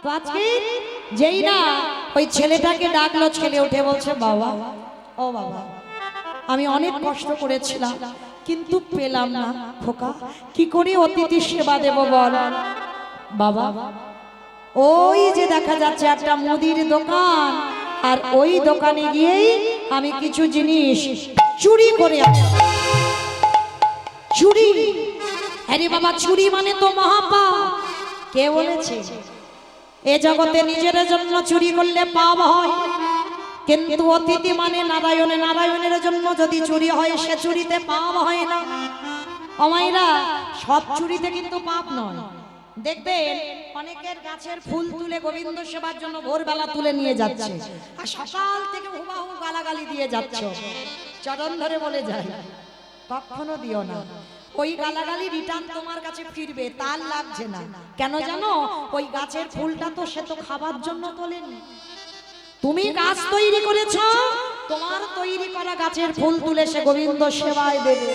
তো আজকে যেই না ওই ছেলেটাকে ডাকলো, ছেলে উঠে বলছে, বাবা ও বাবা, আমি অনেক কষ্ট করেছিলাম কিন্তু পেলাম না। খোকা, কি করে অতিথি সেবা দেব বল? বাবা, ওই যে দেখা যাচ্ছে একটা মুদির দোকান, আর ওই দোকানে গিয়েই আমি কিছু জিনিস চুরি করে আনি। চুরি? আরে বাবা, চুরি মানে তো মহাপাপ। কে বলেছে? এ জগতে নিজের জন্য চুরি করলে পাপ হয়, কিন্তু অতিথি মানে নারায়ণে, নারায়ণের জন্য যদি চুরি হয় সে চুরিতে পাপ হয় না। অমাইরা, সব চুরিতে কিন্তু পাপ নয়। দেখবেন অনেকের গাছের ফুল তুলে গোবিন্দ সেবার জন্য ভোরবেলা তুলে নিয়ে যাচ্ছে, আর সকাল থেকে হুবাহু গালাগালি দিয়ে যাচ্ছে, চরণ ধরে বলে যায় কখনো দিও না। ওই গালাগালি রিটার্ন তোমার কাছে ফিরবে, তার লাগছে না। কেন জানো? ওই গাছের ফুলটা তো সে তো খাবার জন্য তোলেনি। তুমি গাছ তৈরি করেছ, তোমার তৈরি করা গাছের ফুল তুলে সে গোবিন্দ সেবায় দেবে,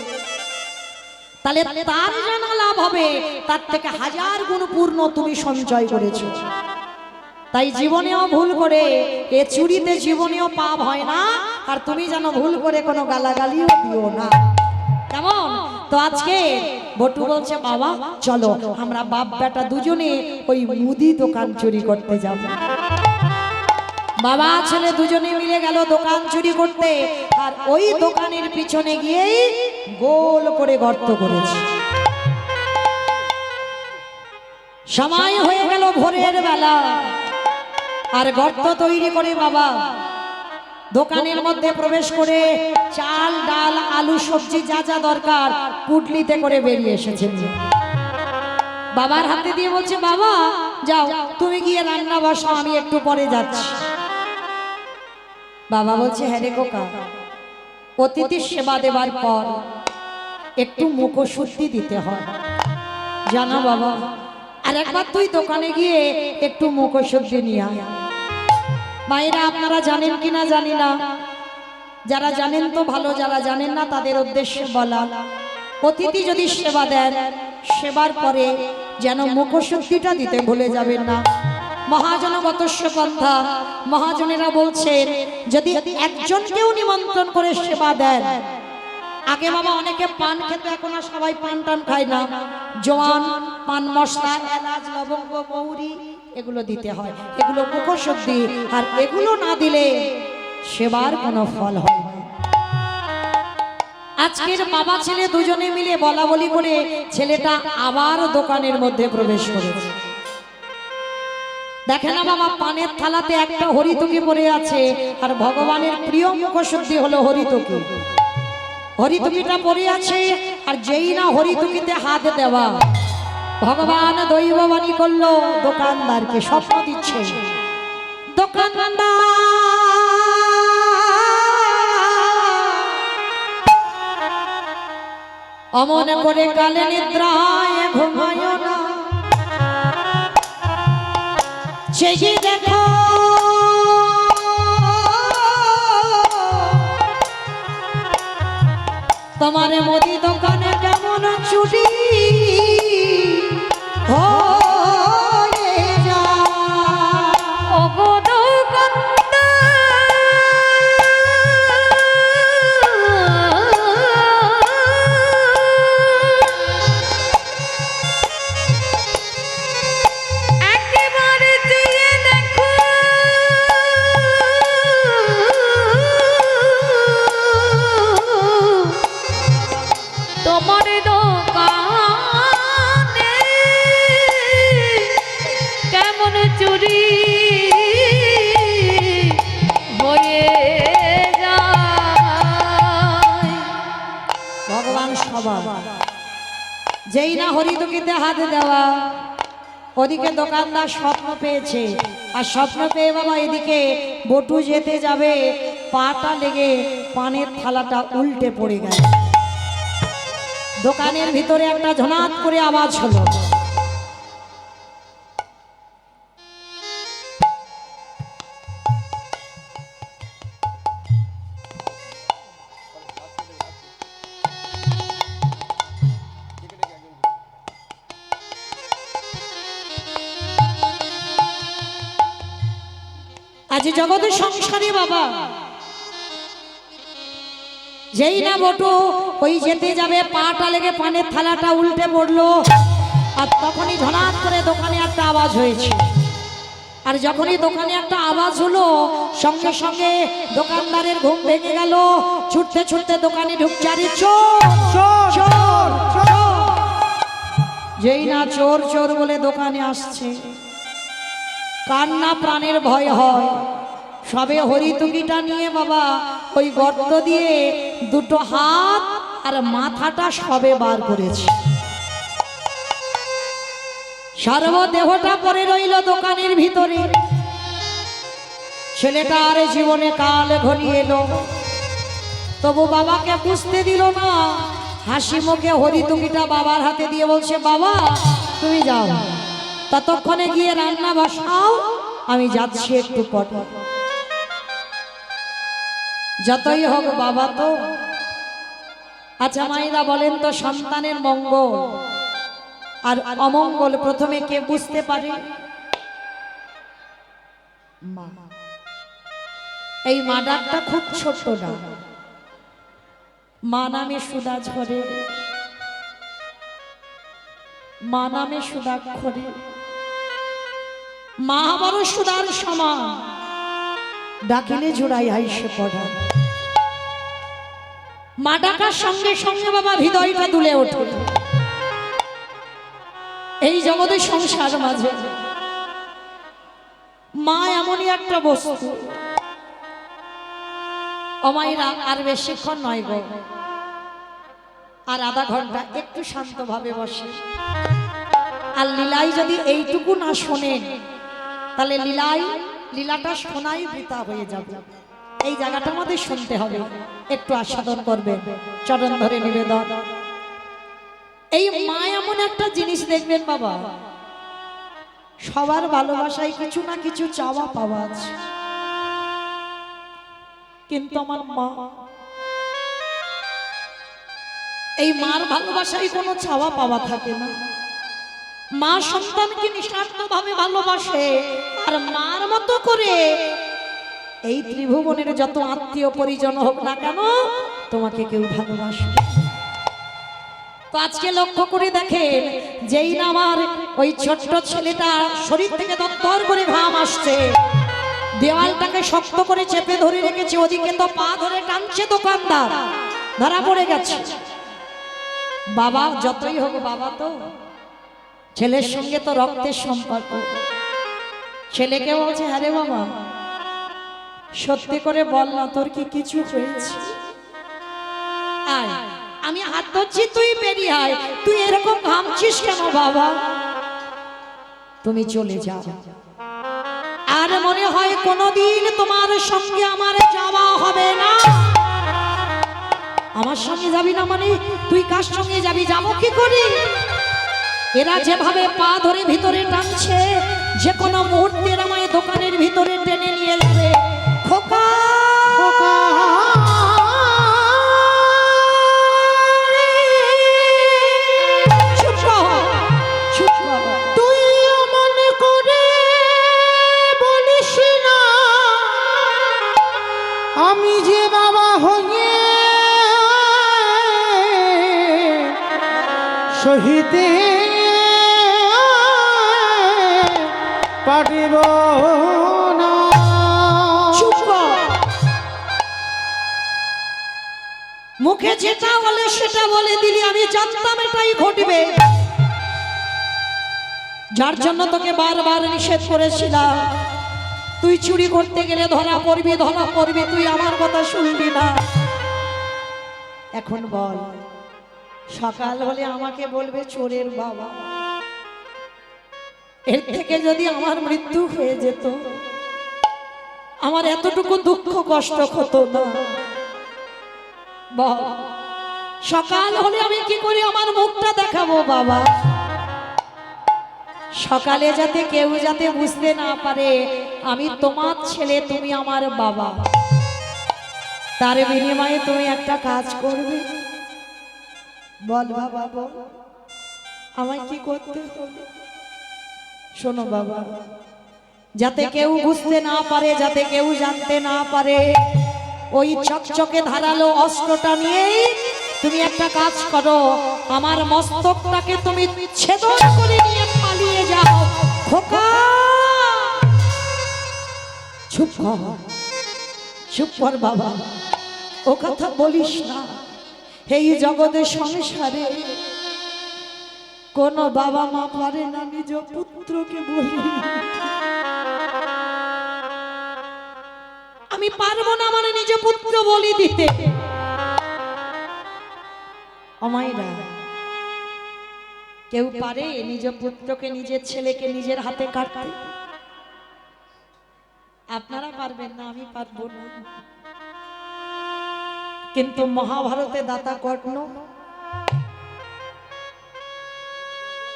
তাহলে তার যেন লাভ হবে, তার থেকে হাজার গুণ পূর্ণ তুমি সঞ্চয় করেছ। তাই জীবনেও ভুল করে, এ চুরিতে জীবনেও পাপ হয় না, আর তুমি যেন ভুল করে কোনো গালাগালিও দিও না, কেমন? তো আজকে বটু বলছে, বাবা চলো আমরা বাপ বেটা দুজনে ওই মুদি দোকান চুরি করতে যাব। বাবা ছেলে দুজনে মিলে গেল দোকান চুরি করতে, আর ওই দোকানের পিছনে গিয়েই গোল করে গর্ত করেছে। সময় হয়ে গেল ভোরের বেলা, আর গর্ত তৈরি করে বাবা দোকানের মধ্যে প্রবেশ করে চাল ডাল আলু সবজি যা যা দরকার পুটলিতে করে বেরিয়ে এসেছেন। বাবার হাতে দিয়ে বলছে, বাবা যাও তুমি গিয়ে রান্না বসাও, আমি একটু পরে যাচ্ছি। বাবা বলছে, হ্যাঁ রে খোকা, অতিথির সেবা দেবার পর একটু মুখশুদ্ধি দিতে হয়, জানো বাবা, আর একবার তুই দোকানে গিয়ে একটু মুখশুদ্ধি নিয়ে আয়। মায়েরা, আপনারা জানেন কিনা জানি না, যারা জানেন তো ভালো, যারা জানেন না তাদের উদ্দেশ্যে বলা, অতিথি যদি সেবা দেন, সেবার পরে যেন মুখশুদ্ধিটা দিতে ভুলে যাবেন না। মহাজনগতস্য পন্থা, মহাজনেরা বলছেন যদি একজনকেও নিমন্ত্রণ করে সেবা দেন, আগে বাবা অনেকে পান খেত, এখন আর সবাই পান টান খায় না, জোয়ান পান মশলা এলাচ লবঙ্গ মৌরি এগুলো দিতে হয়, এগুলো মুখশুদ্ধি, আর এগুলো না দিলে সেবার কোনো ফল হয় না। আজকের বাবা ছেলে দুজনে মিলে বলা বলি করে ছেলেটা আবার দোকানের মধ্যে প্রবেশ করেছে। দেখে না বাবা, পানের থালাতে একটা হরিতকি পড়ে আছে, আর ভগবানের প্রিয় মুখশুদ্ধি হলো হরিতকি। হরিতকিটা পড়ে আছে, আর যেই না হরিতকিতে হাত দেওয়া, ভগবান দৈববাণী করলো দোকানদারকে স্বপ্ন দিচ্ছে, দোকানদার অমন করে কালে নিদ্রায় ঘুমায় না, সেই দেখো তোমার মুদি দোকানে কেমন চুরি হয়ে যায়। ওগো যেই না হরিতকিতে হাত দেওয়া, ওদিকে দোকানদার স্বপ্ন পেয়েছে, আর স্বপ্ন পেয়ে বাবা এদিকে বটু যেতে যাবে, পাটা লেগে পানের থালাটা উল্টে পড়ে গেল। দোকানের ভিতরে একটা ঝনাত করে আওয়াজ হলো, আজ জগতের সংসারে বাবা যেই না বটু ওই যেতে যাবে পাটা লেগে পানের থালাটা উল্টে পড়লো আর তখনই ধনাৎ করে দোকানে একটা আওয়াজ হয়েছে আর যখনই দোকানে একটা আওয়াজ হলো সঙ্গে সঙ্গে দোকানদারের ঘুম ভেঙে গেল ছুটতে ছুটতে দোকানে ঢুকছে আরে চোর চোর চোর যেই না চোর চোর বলে দোকানে আসছে কান্না প্রাণের ভয় হয় সবে হরিতুকিটা নিয়ে বাবা ওই গর্ত দিয়ে দুটো হাত আর মাথাটা সবে বার করেছে সর্বদেহটা পড়ে রইল দোকানের ভিতরে ছেলেটা আর জীবনে কাল ঘনিয়ে এলো তবু বাবাকে বুঝতে দিল না হাসি মুখে হরিতুকিটা বাবার হাতে দিয়ে বলছে বাবা তুমি যাও ততক্ষণে গিয়ে রান্না বসাও আমি যাচ্ছি একটু পরে যতই হোক বাবা তো আচ্ছা মাইরা বলেন তো সন্তানের মঙ্গল আর অমঙ্গল প্রথমে কে বুঝতে পারে মা এই মা ডাকটা খুব ছোট না মা নামে সুধা ঝরে মা নামে সুধাক্ষরে মা বড় সুধার সমান ডাকিলে জোড়াই হাইসে পড়া মা ডাকার সঙ্গে সঙ্গে বাবা হৃদয়টা দুলে ওঠে এই জগতের সংসার মাঝে মা এমনই একটা বস্তু অমাইরা আর বেশিক্ষণ নয় গো আর আধা ঘন্টা একটু শান্তভাবে বসে আর লীলাই যদি এইটুকু না শোনেন তাহলে লীলাটা শোনাই বৃথা হয়ে যাবে এই জায়গাটা আমাদের শুনতে হবে একটু আস্বাদন করবেন চরণ ধরে নিবেদন এই মা এমন একটা জিনিস দেখবেন বাবা সবার ভালোবাসায় কিছু না কিছু চাওয়া পাওয়া আছে কিন্তু আমার মা এই মার ভালোবাসায় কোনো চাওয়া পাওয়া থাকে না মা সন্তানকে নিঃস্বার্থভাবে ভালোবাসে আর মার মতো করে এই ত্রিভুবনের যত আত্মীয় পরিজন হোক না কেন তোমাকে কেউ ভালোবাসে তো আজকে লক্ষ্য করে দেখেন যেই না আমার ওই ছোট্ট ছেলেটা শরীর থেকে দত্তর করে ঘাম আসছে দেওয়ালটাকে শক্ত করে চেপে ধরে রেখেছে ওদিকে তো পা ধরে টানছে দোকানদার ধরা পড়ে গেছে বাবা যতই হোক বাবা তো ছেলের সঙ্গে তো রক্তের সম্পর্ক ছেলেকে বলছে হ্যাঁ রে বাবা সত্যি করে বল না তোর কি কিছু হয়েছে আয় আমি হাত ধরছি তুই বেরিয়ে আয় তুই এরকম ঘামছিস কেন বাবা তুমি চলে যাও আর মনে হয় কোনোদিন তোমার সঙ্গে আমার যাওয়া হবে না আমার সঙ্গে যাবি না মানে তুই কার সঙ্গে যাবি যাবো কি করি এরা যেভাবে পা ধরে ভিতরে টানছে যে কোনো মুহূর্তে আমায় দোকানের ভিতরে টেনে নিয়ে যাবে খোকা খোকা তুই মনে করে বলিস না আমি যে বাবা হয়ে শহীদে পারিব না মুখে যেটা বলে সেটা বলে দিলি আমি জানতাম এটাই ঘটবে যার জন্য তোকে বারবার নিষেধ করেছিলাম তুই চুরি করতে গেলে ধরা পড়বি তুই আমার কথা শুনবি না এখন বল সকাল হলে আমাকে বলবে চোরের বাবা এর থেকে যদি আমার মৃত্যু হয়ে যেত আমার এতটুকু দুঃখ কষ্ট হতো না বল সকাল হলে আমি কি করে আমার মুখটা দেখাবো বাবা সকালে যাতে কেউ যাতে বুঝতে না পারে আমি তোমার ছেলে তুমি আমার বাবা তার বিনিময়ে তুমি একটা কাজ করবে বল বাবা বল আমায় কি করতে হবে শোনো বাবা যাতে কেউ বুঝতে না পারে, যাতে কেউ জানতে না পারে। ওই চকচকে ধারালো অস্ত্রটা নিয়েই তুমি একটা কাজ করো, আমার মস্তকটাকে তুমি ছেদন করে নিয়ে পালিয়ে যাও। খোকা চুপ কর, চুপ কর বাবা, ও কথা বলিস না। এই জগতের সংসারে কোন বাবা মা পারে না নিজ পুত্রকে বলি। আমি পারবো না মানে নিজ পুত্র বলি দিতে। অমাইরা কেউ পারে নিজ পুত্রকে, নিজের ছেলেকে নিজের হাতে কাটতে? আপনারা পারবেন না, আমি পারবো না। কিন্তু মহাভারতে দাতা কর্ণ,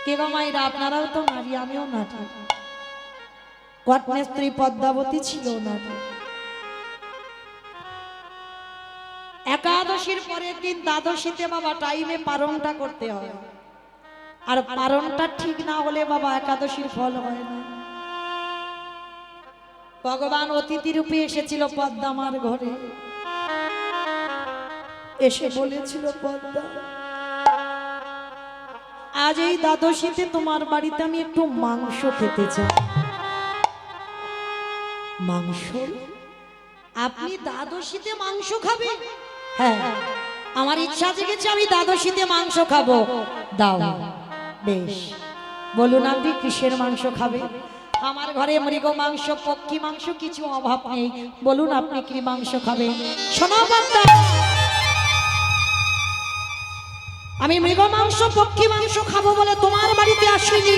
কে গো মায়েরা, আপনারাও তো নারী, আমিও নারী। কর্ণের স্ত্রী পদ্মাবতী ছিল না? একাদশীর পরের দিন দ্বাদশীতে বাবা টাইমে পারণটা করতে হয়, আর পারণটা ঠিক না হলে বাবা একাদশীর ফল হয় না। ভগবান অতিথি রূপে এসেছিল পদ্মামার ঘরে, এসে বলেছিল, পদ্মা আজ এই দ্বাদশীতে তোমার বাড়িতে আমি একটু মাংস খেতে চাই। মাংস? আপনি দ্বাদশীতে মাংস খাবে? হ্যাঁ, আমার ইচ্ছা জেগেছে, আমি দ্বাদশীতে মাংস খাবো। দাও। বেশ, বলুন আপনি কিসের মাংস খাবে? আমার ঘরে মৃগ মাংস, পক্ষী মাংস কিছু অভাব নেই, বলুন আপনি কি মাংস খাবে? শোনো পদ্মা, আমি মৃগ মাংস, পক্ষী মাংস খাবো বলে তোমার বাড়িতে আসিনি।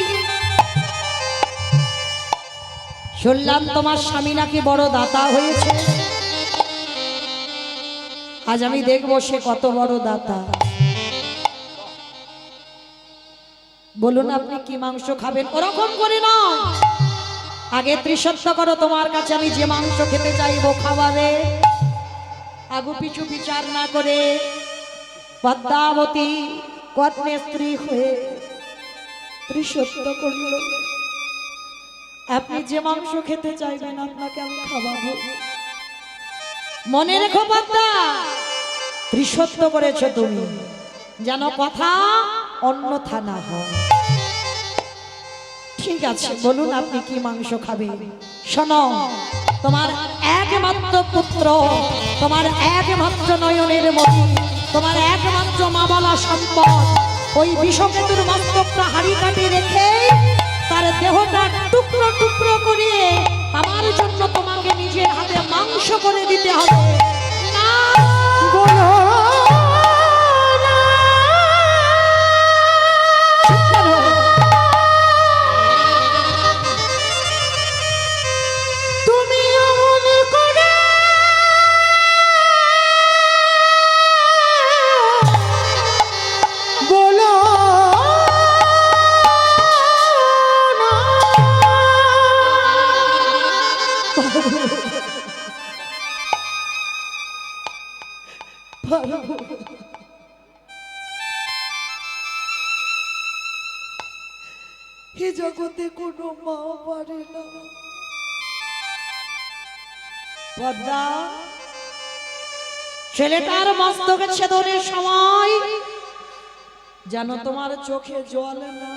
শুনলাম তোমার স্বামী নাকি বড় দাতা হয়েছে, আজ আমি দেখবো সে কত বড় দাতা। বলুন আপনি কি মাংস খাবেন? ওরকম করে না, আগে ত্রিসত্য করো, তোমার কাছে আমি যে মাংস খেতে চাইবো খাওয়াবে। আগু পিছু বিচার না করে পদ্মাবতী কর্ণের স্ত্রী হয়ে ত্রিসত্য করল, আপনি যে মাংস খেতে চাইবেন আপনাকে আমি খাওয়াবো। মনে রেখো পদ্মা, ত্রিসত্য করেছো তুমি, যেন কথা অন্যথা না হয়। ঠিক আছে, বলুন আপনি কি মাংস খাবে? শোনো, তোমার একমাত্র পুত্র, তোমার একমাত্র নয়নের মণি, তোমার একমাত্র মা বলা সম্পদ, ওই বিষকেতুর মস্তকটা হাড়ি কাটি রেখে তার দেহটা টুকরো টুকরো করে আমার জন্য তোমাকে নিজের হাতে মাংস করে দিতে হবে। না বলো না, তুমি এমন করে বলো না। এ জগতে কোনো মা পারে না। পদ্মা, ছেলেটার মস্তকে ছেদনের সময় যেন তোমার চোখে জল না,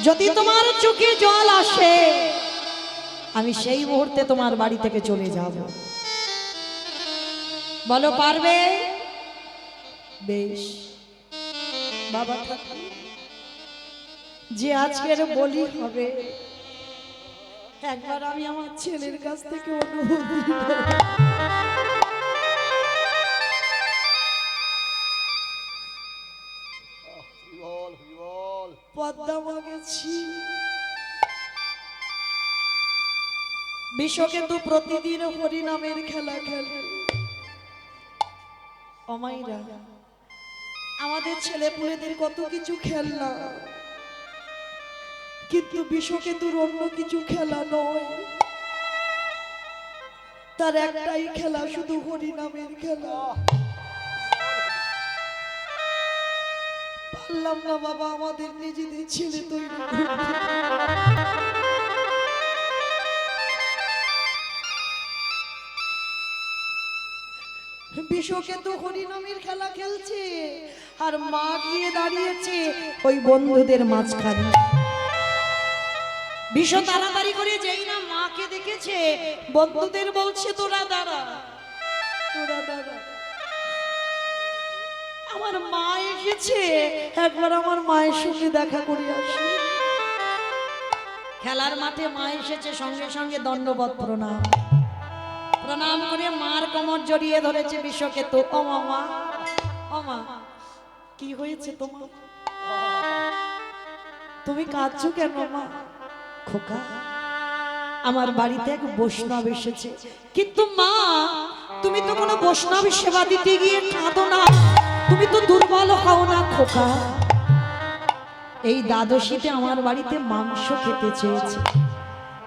যদি তোমার চোখে জল আসে আমি সেই মুহূর্তে তোমার বাড়ি থেকে চলে যাব। বলো পারবে? বেশ বাবা ঠাকুর, যে আজকের বলি হবে, একবার আমি আমার ছেলের কাছ থেকে অনুভূতি পদ্মা মাগেছি। বিশ্বকেতু প্রতিদিন হরিনামের খেলা খেলে। অমাইরা, আমাদের ছেলে পুলেদের কত কিছু খেলনা, কিন্তু বিশ্বকেতুর অন্য কিছু খেলা নয়, তার একটাই খেলা, শুধু হরিনামের খেলা। পারলাম না বাবা আমাদের নিজেদের ছেলে তৈরি করতে। বিশ্বকেতু হরিনামের খেলা খেলছে আর মা গিয়ে দাঁড়িয়েছে ওই বন্ধুদের মাঝখানে। বিশ্ব তাড়াতাড়ি করে যেই না মাকে দেখেছে, বন্ধুদের বলছে তোরা দাঁড়া, তোরা দাঁড়া, আমার মা এসেছে, একবার আমার মায়ের সঙ্গে দেখা করে আসি। খেলার মাঠে মা এসেছে, সঙ্গে সঙ্গে দণ্ডবত প্রণাম, প্রণাম করে মার কোমর জড়িয়ে ধরেছে বিশ্বকেতু। ও মা, ও মা, কি হয়েছে তোমার? তুমি কাঁদছো কেন মা? খোকা, আমার বাড়িতে এক বৈষ্ণব এসেছে। কিন্তু মা, তুমি তো কোনো বৈষ্ণব সেবা দিতে গিয়ে কাঁদো না, তুমি তো দুর্বল হও না খোকা। এই দ্বাদশীতে আমার বাড়িতে মাংস খেতে চেয়েছে,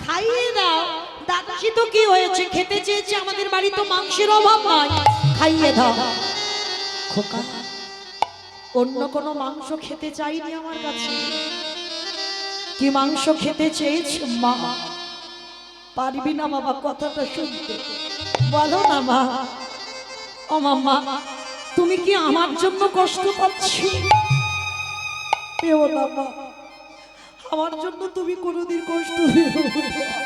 খাইয়ে দাও। দ্বাদশী তো কি হয়েছে, খেতে চেয়েছে, আমাদের বাড়ি তো মাংসের অভাব নাই, খাইয়ে দাও খোকা। অন্য কোনো মাংস খেতে চাইনি আমার কাছে। কি মাংস খেতে চেয়েছে মা? পারবি না বাবা কথাটা শুনতে? বলো না মা। ও মাম্মা, তুমি কি আমার জন্য কষ্ট পাচ্ছ? পেও না মা, আমার জন্য তুমি কোনোদিন কষ্ট পেও না।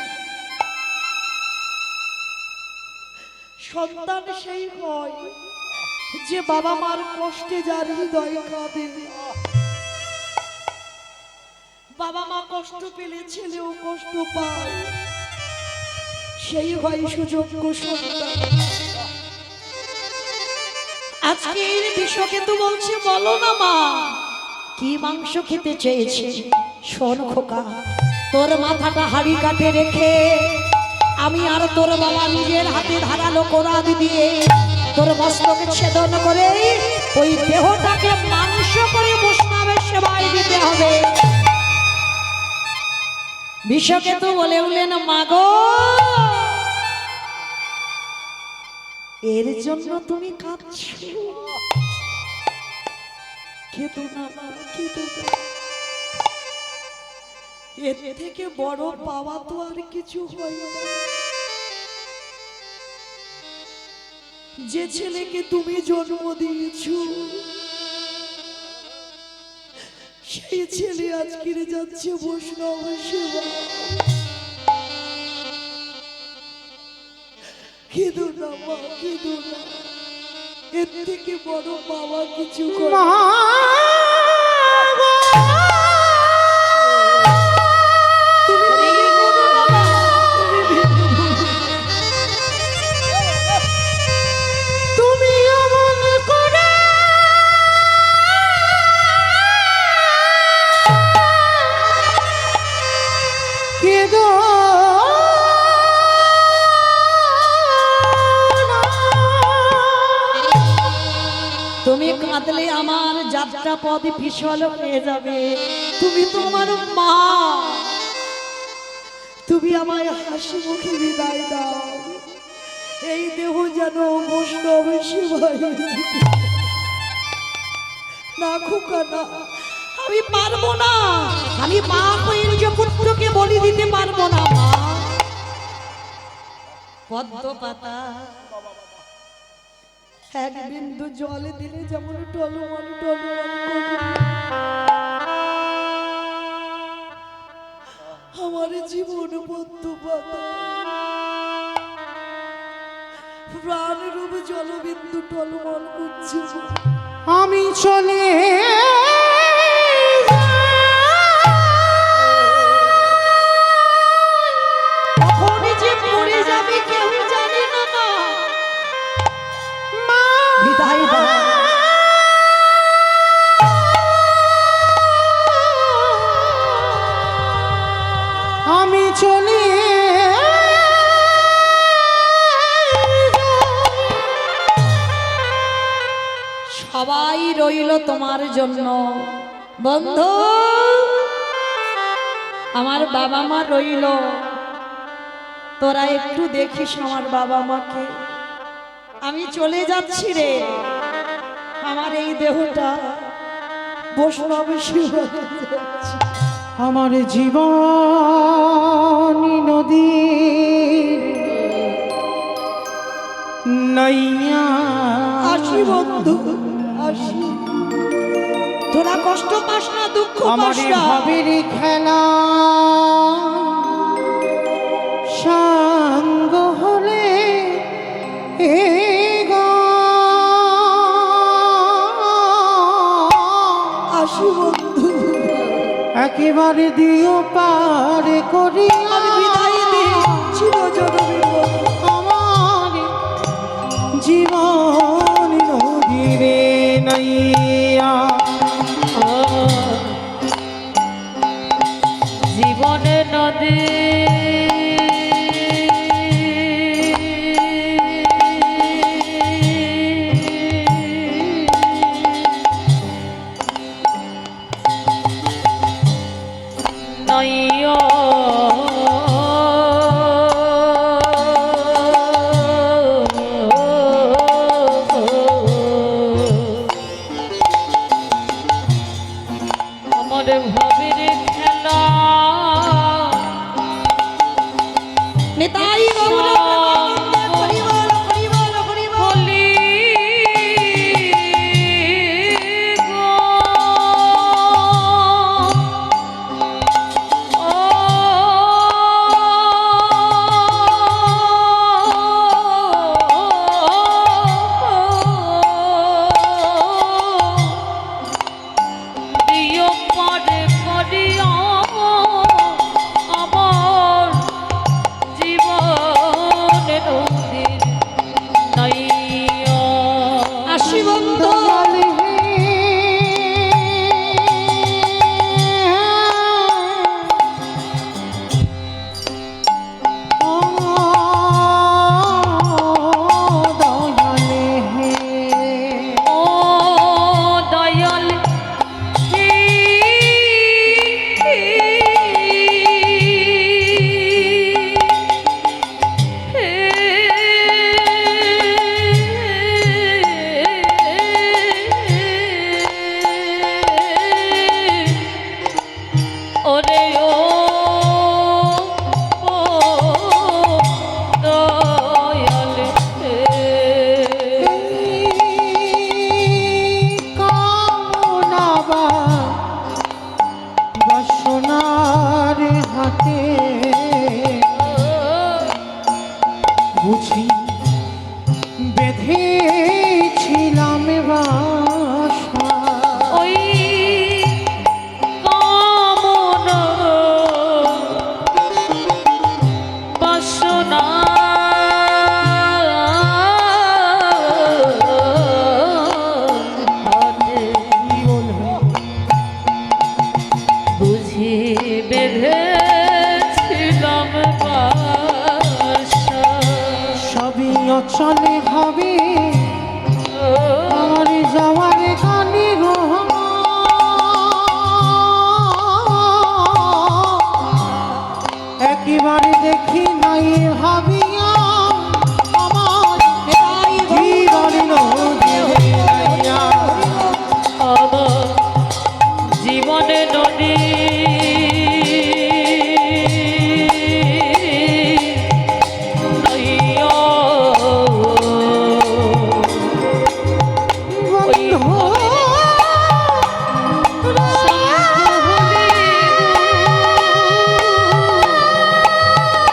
সন্তান সেই হয় যে বাবা মার কষ্টে যার হৃদয় কাঁদে। বাবা মা কষ্ট পেলে ছেলেও কষ্ট পায়, সেই হয় সুযোগ্য সন্তান। আজকে এই বিশ্বকেতু বলছে বলো না মা, কি মাংস খেতে চেয়েছে? শোন খোকা, তোর মাথাটা হাড়ি কাটে রেখে আমি আর তোর বাবা নিজের হাতে ধারালো কোরাদ দিয়ে তোর মস্তকে ছেদন করে ওই দেহটাকে মাংস করে বৈষ্ণবের সেবায় দিতে হবে। বিশ্বকেতু বলে উঠলেন মা গো, এর জন্য তুমি কাঁদছো? কেঁদো না মা, কেঁদো না। এর থেকে বড় পাওয়া তো আর কিছু হয় না। যে ছেলেকে তুমি জন্ম দিয়েছো, সেই ছেলে আজকে যাচ্ছে বৈষ্ণব সেবা। কেঁদো না মা, কেঁদো না। এর থেকে বড় পাওয়া কিছু করে না। তুমি কাঁদলে আমার যাত্রা পথ পিছল হয়ে যাবে। তুমি তো আমার মা, তুমি আমায় হাসি মুখে বিদায় দাও। এই দেহ যেন বৈষ্ণব সেবায় না খোকা না, আমি পারবো না। আমি মা হয়ে নিজ পুত্রকে বলি দিতে পারবো না মা। পদ্ম পাতা এক বিন্দু জলে দিলে যেমন টলমল টলমল করে, আমার জীবন পদ্ম পাতা প্রাণ রূপ জলবিন্দু টলমল করছে। আমি চলে কখন যে পড়ে যাবে কেউ জানে না মা। বিদায় দাও। আমি চলে সবাই রইল তোমার জন্য বন্ধু, আমার বাবা মা রইল। তোরা একটু দেখিস আমার বাবা মাকে। আমি চলে যাচ্ছি রে, আমার এই দেহটা বৈষ্ণব সেবা যাচ্ছে। আমার জীবন নদীর নৈয়া আর আসি বন্ধু আসি। তোরা কষ্ট পাস না, দুঃখ পাস আমার না। ভাবের খেলা সাঙ্গ হলে এ গো আসি বন্ধু, একেবারে দিও পার করি আমি বিদায় দিই চিরজনমীর বন্ধু। আমার জীবন নদীরে নাইয়া জীবনে নদী নইও আমার ভাবের খেলা নিতাই গৌর প্রেমানন্দে হরি বল, হরি বল, হরি বল। বলি গো দিও পারে করিয়া আমার জীবনে নদীর নাইয়া আসি বন্ধু, দয়াল হে ও দয়াল হে ও দয়াল হে ওরে ও দয়াল হে কামনাবা বাসনার হাতে বুঝি বেঁধেছিলাম বাসা ওই কামনা বাসনা হাতে বুঝি বেঁধেছিলাম বাসা সবই অচলে হবে আমার যাওয়ার গানে একেবারে দেখি নাই ভাবিয়া আমার নিতাই জীবন নদীরে নাইয়া। আমার জীবনে নদী নইয়া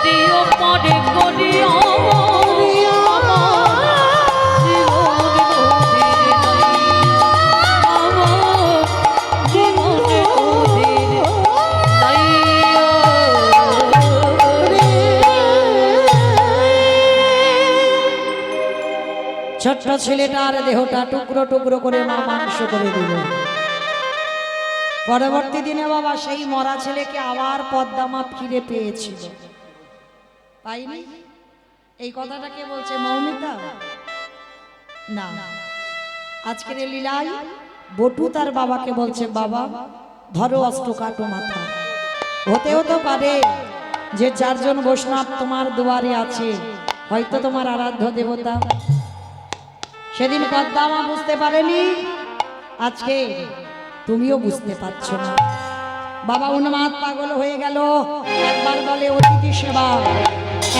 দিও পরে করিয়া ছোট্ট ছেলেটার দেহটা টুকরো টুকরো করে মা মাংস করে দিল। পরবর্তী দিনে বাবা সেই মরা ছেলেকে আবার পদ্মামা ফিরে পেয়েছিল, পাইনি? এই কথাটা কে বলছে? মৌমিতা না, আজকের এই লীলায় বটু তার বাবাকে বলছে, বাবা ধরো অস্ত্র কাটো মাথা। হতেও তো পারে যে চারজন বৈষ্ণব তোমার দুয়ারে আছে, হয়তো তোমার আরাধ্য দেবতা। সেদিন পদ্মামা বুঝতে পারেনি, আজকে তুমিও বুঝতে পারছো না। বাবা উন্মাদ পাগল হয়ে গেল। একবার বলে অতিথি সেবা,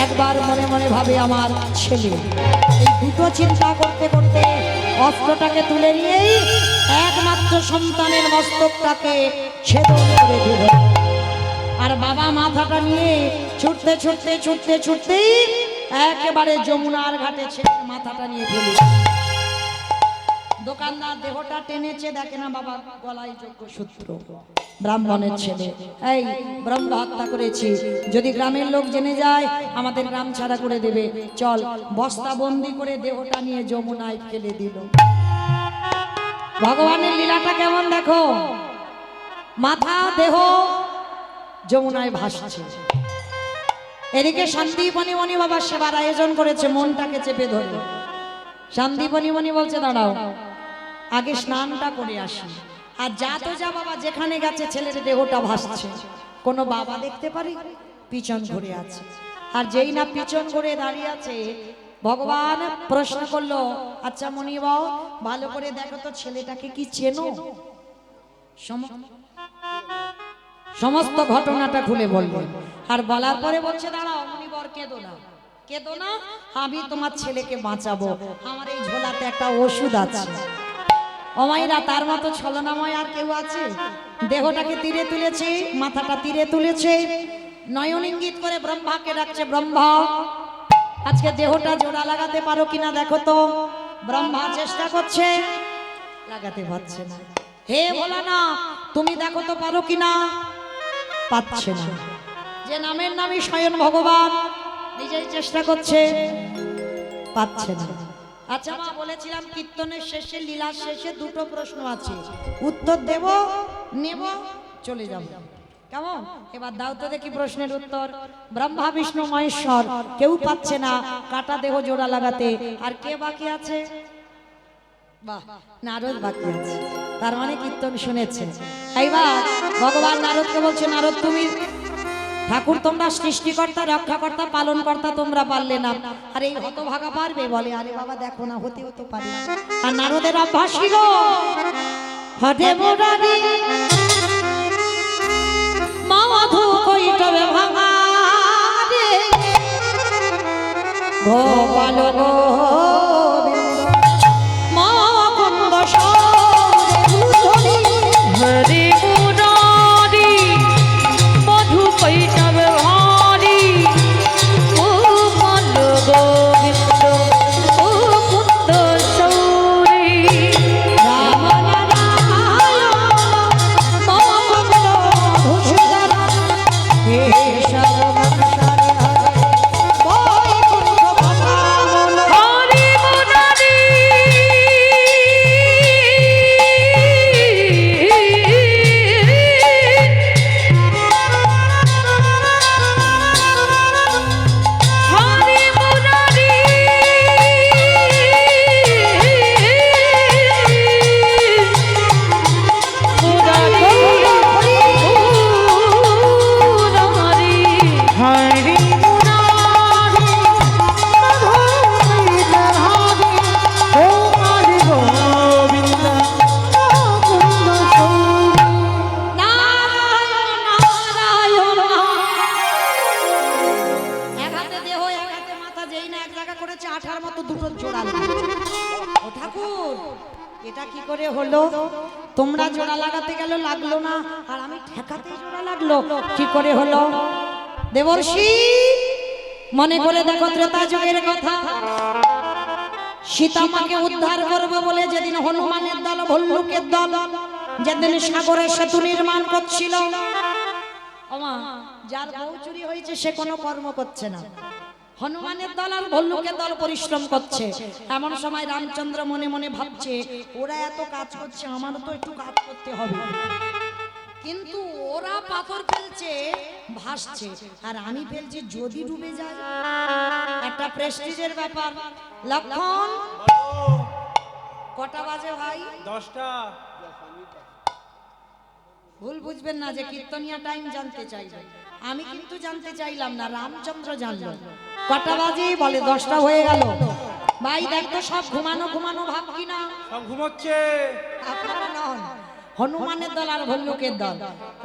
একবার মনে মনে ভাবে আমার ছেলে। এই দুটো চিন্তা করতে করতে অস্ত্রটাকে তুলে নিয়েই একমাত্র সন্তানের মস্তকটাকে ছেদন করে দিল। আর বাবা মাথাটা নিয়ে ছুটতে ছুটতে ছুটতে ছুটতেই একেবারে যমুনার ঘাটে ছেড়ে মাথাটা নিয়ে ফেলি। দোকানদার দেহটা টেনেছে, দেখে না বাবা গলায় যোগ্য সূত্র, ব্রাহ্মণের ছেলে, এই ব্রহ্ম হত্যা করেছি, যদি গ্রামের লোক জেনে যায় আমাদের গ্রাম ছাড়া করে দেবে, চল। বস্তা বন্দি করে দেহটা নিয়ে যমুনায় ফেলে দিল। ভগবানের লীলাটা কেমন দেখো, মাথা দেহ যমুনায় ভাসছে। এদিকে শান্তিপনি মণি বাবা সেবার আয়োজন করেছে, মনটাকে চেপে ধরে। শান্তিপনি মণি বলছে দাঁড়াও, আগে স্নানটা করে আসি। আর যা তো যা বাবা, যেখানে গেছে ছেলের দেহটা ভাসছে, কোনো বাবা দেখতে পারি? পিছন ঘুরে আছে। আর যেই না পিছন ঘুরে দাঁড়িয়ে আছে, ভগবান প্রশ্ন করলো, আচ্ছা মণি বাবা ভালো করে দেখো তো ছেলেটাকে কি চেনো? সমস্ত ঘটনাটা খুলে বললেন। আর বলার পরে বলছে দাঁড়াও মণিবর, কেঁদো না, কেঁদো না, আমি তোমার ছেলেকে বাঁচাবো, আমার এই ঝোলাতে একটা ওষুধ আছে। অমাইরা তার মতো ছলনাময় আর কেউ আছে? দেহটাকে তীরে তুলেছে, মাথাটা তীরে তুলেছে, নয়ন ইঙ্গিত করে ব্রহ্মাকে ডাকছে, ব্রহ্মা আজকে দেহটা জোড়া লাগাতে পারো কিনা দেখো তো। ব্রহ্মা চেষ্টা করছে, লাগাতে পারছে না। হে ভোলানা, তুমি দেখো তো পারো কিনা, পাচ্ছে না। যে নামের নামই স্বয়ং ভগবান নিজেই চেষ্টা করছে, পাচ্ছে না। আচ্ছা মা, বলেছিলাম কীর্তনের শেষে, লীলার শেষে দুটো প্রশ্ন আছে, উত্তর দেব, নেব, চলে যাব, কেমন? এবার দাও তো দেখি প্রশ্নের উত্তর। ব্রহ্মা বিষ্ণু মহেশ্বর কেউ পাচ্ছে না কাটা দেহ জোড়া লাগাতে, আর কে বাকি আছে? বাহ, নারদ বাকি আছে। তার মানে কীর্তন শুনেছে। এইবার ভগবান নারদকে বলছে, নারদ তুমি ঠাকুর, তোমরা সৃষ্টিকর্তা, রক্ষাকর্তা, পালনকর্তা, তোমরা পারলে না, আর এই হতভাগা পারবে? বলে আরে বাবা দেখো না, হতে হতে পারে। আর নারদের অভ্যাস ছিল, হতে মোরারি মাধু কইটবে ভাঙা রে গোপাল গোবিন্দ মাকুন্দ সরে হরি মুরারি মধু কৈটব ভারি গোপাল গোবিন্দ মুকুন্দ সৌরি রাম নারায়ণ মঙ্গল ভূষণ কেশব বংশধর বৈকুণ্ঠ ভগবান। হরি মুরারি হরি মুরারি মুরারি মুরারি হরি মুরারি মাধবী রাধে গোপাল গোবিন্দ মুকুন্দ সৌরি। নারায়ণ নারায়ণ। এক হাতে দেহ, এক হাতে মাথা, যেই না এক জায়গা করেছে আঠার মতো দুটো জোড়া লাগানো। ও ঠাকুর, এটা কি করে হলো? তোমরা জোড়া লাগাতে গেল লাগলো না, আর আমি ঠেকাতে জোড়া লাগলো, কি করে হলো? দেবর্ষি মনে করে দেখো, ত্রেতা যুগের কথা, সীতা মাকে উদ্ধার করবে বলে যেদিন হনুমানের দল, ভল্লুকের দল যেদিন সাগরে সেতু নির্মাণ করছিল, ওমা যার বউ চুরি হয়েছে সে কোনো কর্ম করছে না, হনুমানের দল আর ভল্লুকের দল পরিশ্রম করছে। এমন সময় রামচন্দ্র মনে মনে ভাবছে, ওরা এত কাজ করছে, আমারও তো একটু কাজ করতে হবে। কিন্তু ওরা পাথর ফেলছে, ভাসছে, আর আমি ফেলছি, যদি ডুবে যায়, একটা প্রেস্টিজের ব্যাপার। লক্ষণ কটা বাজে ভাই? 10টা। ভুল বুঝবেন না যে কীর্তনিয়া টাইম জানতে চাইবেন, আমি কিন্তু জানতে চাইলাম না, রামচন্দ্র জানলো। কটা বাজে? বলে 10টা হয়ে গেল। ভাই দেখ তো, সব ঘুমানো ঘুমানো ভাব কিনা? সব ঘুমোচ্ছে। আপনারা নন, হনুমানের দল আর ভল্লুকের দল।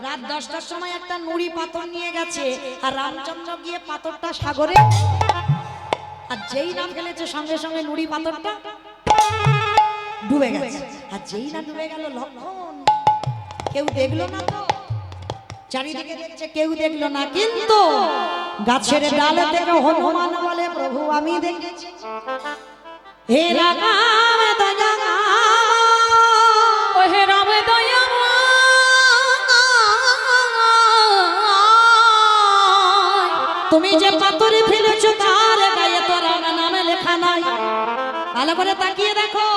রাত 10টার সময় একটা নুড়ি পাথর নিয়ে গেছে, আর রামচন্দ্র গিয়ে পাথরটা সাগরে, আর যেই নাম ফেলেছে সঙ্গে সঙ্গে নুড়ি পাথরটা ডুবে গেছে। আর যেই না ডুবে গেল লক্ষণ, কেউ দেখলো না তো, চারিদিকে দেখছে কেউ দেখলো না, কিন্তু গাছের ডালে থেকে হনুমান বলে, প্রভু আমি দেখেছি, হে রাম দয়া, ও হে রাম দয়া, তুমি যে পাথরে ফেলেছো তার গায়ে তো রাম নামে লেখা নাই। ভালো করে তাকিয়ে দেখো,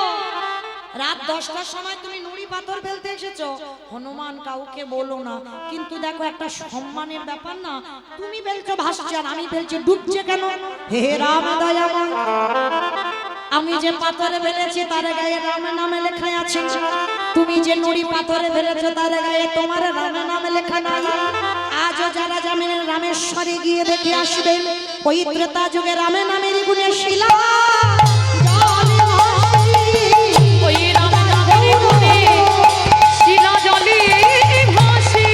রাত 10টার সময় তুমি নুড়ি পাথর ফেলতে এসেছো, হনুমান কাউকে বলো না, কিন্তু দেখো একটা সম্মানের ব্যাপার না, তুমি ফেলছো ভাসছে আর আমি ফেলছি ডুবছে কেন? হে রাম দয়াময়, আমি যে পাথরে ফেলেছি তার গায়ে রাম নামে লেখা আছে, তুমি যে নুড়ি পাথরে ফেলেছো তার গায়ে তোমার রাম নামে লেখা নাই। আজও যারা যাবেন রামেশ্বরে গিয়ে দেখে আসবেন, ওই ত্রেতা যুগে রামের নামের গুণে শিলা জলে ভাসি। ওই রাম নামের গুণে শিলা জলে ভাসি।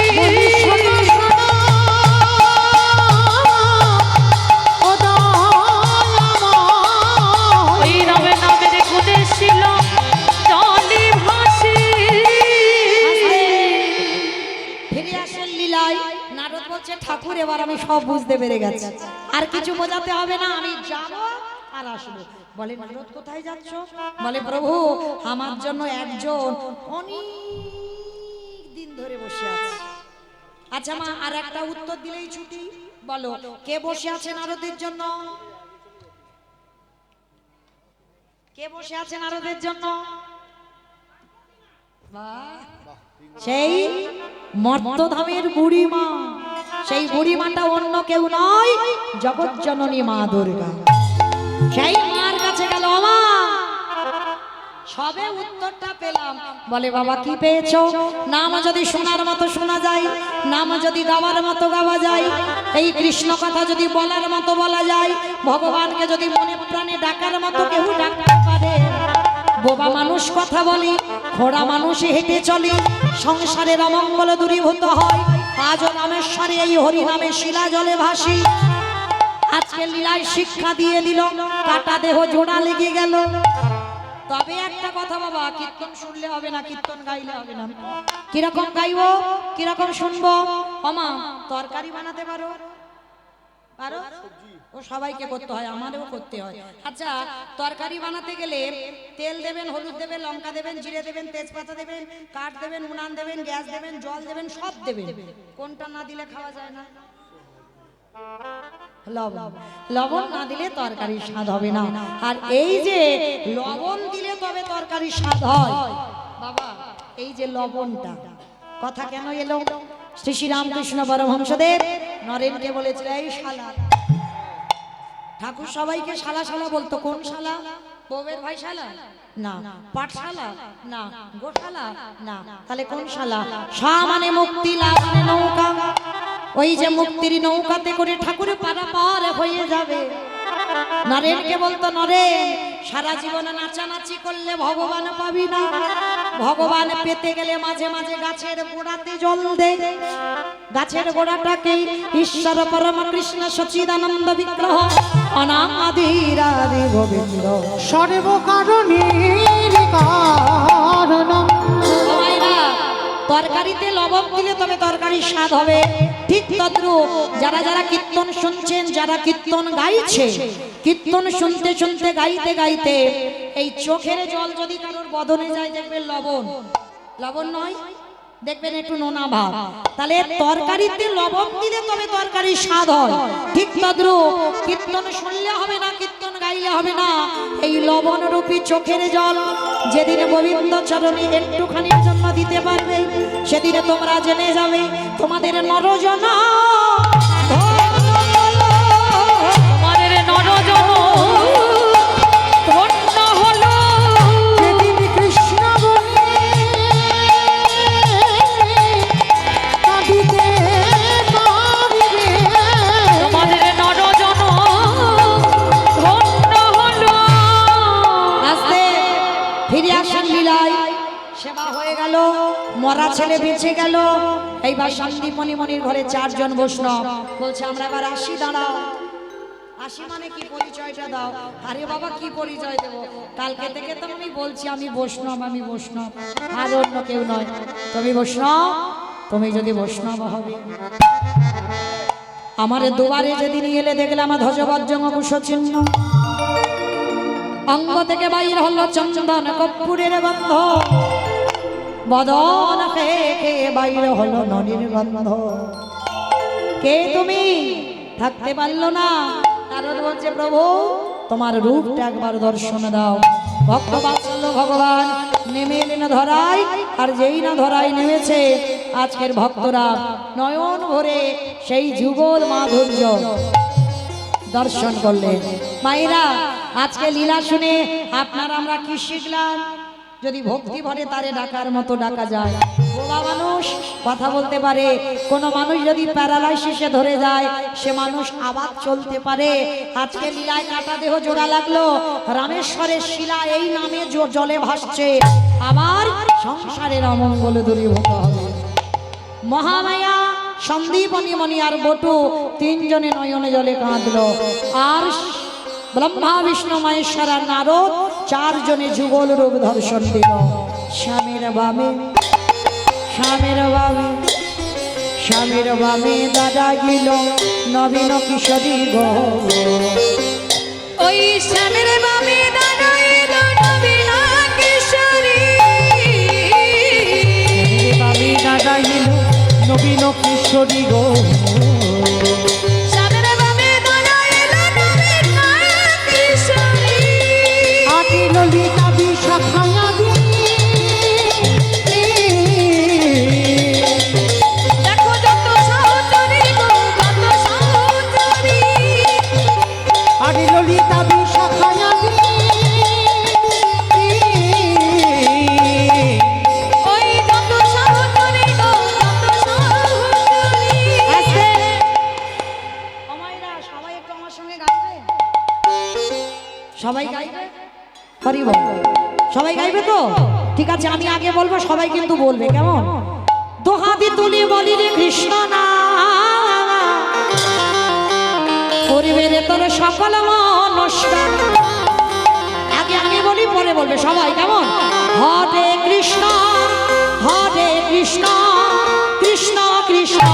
ওই রাম নামের গুণে শিলা জলে ভাসি। ফিরে আসেন লীলায়, নারদ বলছে ঠাকুর এবার আমি সব বুঝতে পেরে গেছি, আর কিছু বোঝাতে হবে না, আমি যাব আর আসবো। বলে নারদ কোথায় যাচ্ছ? বলে প্রভু আমার জন্য একজন অনেক দিন ধরে বসে আছে। আচ্ছা মা, আর একটা উত্তর দিলেই ছুটি, বলো কে বসে আছে নারদের জন্য? কে বসে আছে নারদের জন্য? বাহ, সেই মর্তধামের বুড়িমা, সেই বুড়িমাটা অন্য কেউ নয়, জগৎ জননী মা দুর্গা। সেই মার কাছে গেল, মা সবে উত্তরটা পেলাম। বলে বাবা কি পেয়েছো? নাম যদি শোনার মতো শোনা যায়, নাম যদি গাওয়ার মতো গাওয়া যায়, এই কৃষ্ণ কথা যদি বলার মতো বলা যায়, ভগবানকে যদি মনে প্রাণে ডাকার মতো কেউ ডাকতে পারে, বোবা মানুষ কথা বলি, ঘোড়া মানুষ হেঁটে চলি, সংসারের অমঙ্গল দূরীভূত হয়। আজও রামেশ্বরে এই হরি নামে শিলা জলে ভাসি। আজকে লীলায় শিক্ষা দিয়ে দিল, কাটা দেহ জোড়া লেগে গেল। তবে একটা কথা বাবা, কীর্তন শুনলে হবে না, কীর্তন গাইলে হবে না। কিরকম গাইবো, কিরকম শুনবো? ওমা তরকারি বানাতে পারো? পারো? ও সবাইকে করতে হয়, আমারও করতে হয়। আচ্ছা তরকারি বানাতে গেলে তেল দেবেন, হলুদ দেবেন, লঙ্কা দেবেন, জিরে দেবেন, তেজপাতা দেবেন, কাঠ দেবেন, উনান দেবেন, গ্যাস দেবেন, জল দেবেন, সব দেবেন। কোনটা না দিলে খাওয়া যায় না? লবণ। লবণ না দিলে তরকারির স্বাদ হবে না। আর এই যে লবণ দিলে তবে তরকারির স্বাদ হয় বাবা, এই যে লবণটা কথা কেন এলো? শ্রী শ্রী রামকৃষ্ণ পরমহংসদেব নরেনকে বলেছিল, এই শালা। ঠাকুর সবাইকে শালা শালা বলতো। কোন শালা? বউয়ের ভাই শালা না, পাঠশালা না, গোশালা না, তাহলে কোন শালা? শা মানে মুক্তি, লা মানে নৌকা। ওই যে মুক্তির নৌকাতে করে ঠাকুর পারাপার হয়ে যাবে। নরেনকে বলতো, নরেন সারা জীবনে নাচানাচি করলে ভগবান পাবি না, ভগবান পেতে গেলে মাঝে মাঝে গাছের গোড়াতে জল দে। গাছের গোড়াটাকে ঈশ্বর পরম কৃষ্ণ সচিদানন্দ বিগ্রহ অনাদিরাদি গোবিন্দ সর্বকারণের কারণ। তরকারিতে লবণ দিলে তবে তরকারির স্বাদ হবে। ঠিক তদ্রূপ যারা যারা কীর্তন শুনছেন, যারা কীর্তন গাইছে, কীর্তন শুনতে শুনতে গাইতে গাইতে এই চোখের জল যদি কারোর বদনে যায়, দেখবেন লবণ, লবণ নয়, দেখবেন একটু নোনা ভাব। তাহলে তরকারিতে লবণ দিলে তবে তরকারির স্বাদ হয়। ঠিক তদ্রূপ কীর্তন শুনলে হবে না, কীর্তন গাইলে হবে না, এই লবণ রূপী চোখের জল যেদিন গোবিন্দ চরণে একটুখানির জন্য দিতে পারবে, সেদিনে তোমরা জেনে যাবে তোমাদের নরজনা, তোমাদের নরজন ধন্য হলো। যেদিন কৃষ্ণ বলে কাঁদিতে পারিবে, তোমাদের নরজন ধন্য হলো। আস্তে ফিরে আসেন লীলায়। সেবা হয়ে গেল, মরা ছেলে বেঁচে গেল। এইবার সন্দীপনী মনির ঘরে 4 জন বৈষ্ণব বলছে, আমরা এবার আসি, দাঁড়াও। আসি মানে কি পরিচয়টা দাও। আরে বাবা কি পরিচয় দেবো? কালকে থেকে তো আমি বলছি আমি বৈষ্ণব, আমি বৈষ্ণব, আর অন্য কেউ নয়। তুমি বৈষ্ণব, তুমি যদি বৈষ্ণব হবে, আমার দুয়ারে যেদিন এলে দেখলাম আমার ধ্বজবজ্জং কুশ চিহ্ন, অঙ্গ থেকে বাইর হলো চন্দন কর্পূরের গন্ধ, বদন খেয়ে বাইর হলো ননির গন্ধ। কে তুমি? থাকতে পারলো না, কারণ বলছে প্রভু তোমার রূপটা একবার দর্শন দাও। ভক্ত বাৎসল্য ভগবান নেমে এলেন ধরাই, আর যেই না ধরাই নেমেছে আজকের ভক্তরা নয়ন ভরে সেই যুগল মাধুর্য দর্শন করলেন। মায়েরা আজকে লীলা শুনে আপনারা আমরা কি শিখলাম? যদি ভক্তি ভরে তারে ডাকার মতো ডাকা যায়। বোবা মানুষ কথা বলতে পারে, কোন মানুষ যদি প্যারালাইসিসে ধরে যায় সে মানুষ আবার চলতে পারে। আজকে লীলায় কাটা দেহ জোড়া লাগলো, রামেশ্বরের শিলা এই নামে জলে ভাসছে, আমার সংসারের অমঙ্গল দূরীভূত হবে। মহামায়া সন্দীপনী মণি আর বটু তিনজনে নয়নে জলে কাঁদলো, আর ব্রহ্মা বিষ্ণু মহেশ্বর আর নারদ চারজনে যুগল রূপ দর্শন দিল। স্বামীর বামে, স্বামীর বামে, স্বামীর বামে দাদা গিল নবীন কিশোরী গো। ওই স্বামীর বামে দাদা এলো নবীন কিশোরী। বামে দাদা গিল নবীন কিশোরী গো। স্বামীর বামে দাদা এলো নবীন কিশোরী। আটি ললিতা বিশাখায়া দেখো যত সহচরী গো, যত সহচরী। আটি ললিতা বিশাখায়া ওই যত সহচরী গো, যত সহচরী। আস্তে আমায়রা সবাই একটু আমার সঙ্গে গাইবে, সবাই গাইবে হরি বল, সবাই গাইবে তো? ঠিক আছে আমি আগে বলবো, সবাই কিন্তু বলবে, কেমন? দোহাতি তুলি বলি রে কৃষ্ণ না করিবে রে তোর সকল মনস্কার। আগে আগে বলি পরে বলবে সবাই, কেমন? হরে কৃষ্ণ, হরে কৃষ্ণ, কৃষ্ণ কৃষ্ণ